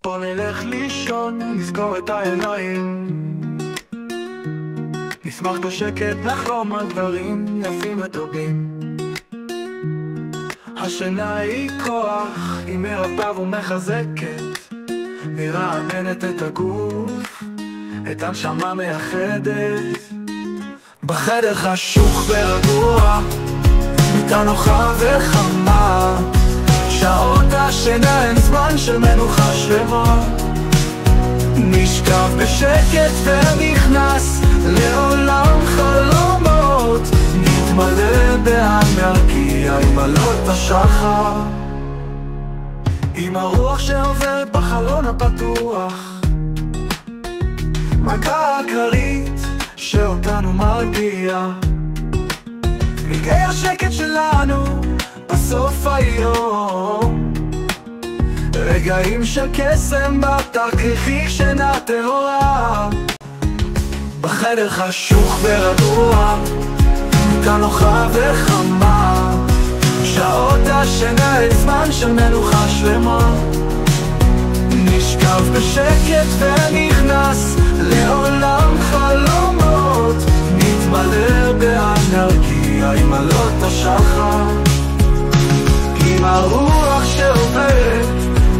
בוא נלך לישון, נסגור את העיניים, נשמח בשקט לחלום על דברים יפים וטובים. השינה היא כוח, היא מרפאה ומחזקת, מרעננת את הגוף, את הנשמה מייחדת. בחדר חשוך ורגוע, מיטה נוחה וחמה, שעות השינה הן זמן של מנוחה שלמה. נשכב בשקט ונכנס לעולם חלומות, נתמלא באנרגיה עם עלות השחר, עם הרוח שעוברת בחלון הפתוח, מגע הכרית שאותנו מרגיע, רגעי השקט שלנו בסוף היום, רגעים של קסם בתכריכי שינה טהורה. בחדר חשוך ורגוע, מיטה נוחה וחמה, שעות השינה הן זמן של מנוחה שלמה. נשכב בשקט ונכנס לעולם חלומות, נתמלא באנרגיה עם עלות השחר, עם הרוח שעוברת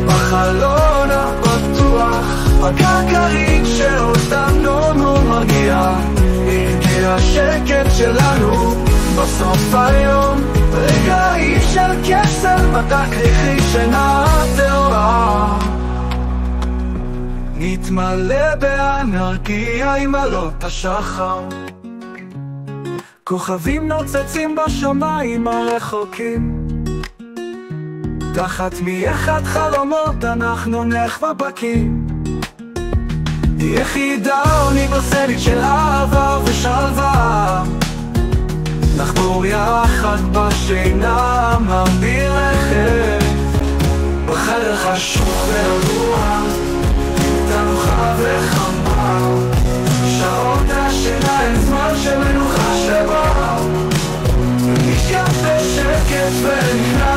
בחלון הפתוח, מגע כרית שאותנו מרגיע, הרגעי השקט שלנו בסוף היום, רגעים של קסם בתכריכי שינה טהורה. נתמלא באנרגיה עם עלות השחר, כוכבים נוצצים בשמיים הרחוקים, תחת מאחד חלומות אנחנו נחבקים, יחידה אוניברסלית של אהבה ושלווה, נחבור יחד בשינה ממביא רכב. בחדר חשוך ורגוע, מיטה נוחה וחמה, שעות השינה הן זמן של מנוחה שלמה. נשכב בשקט ונכנס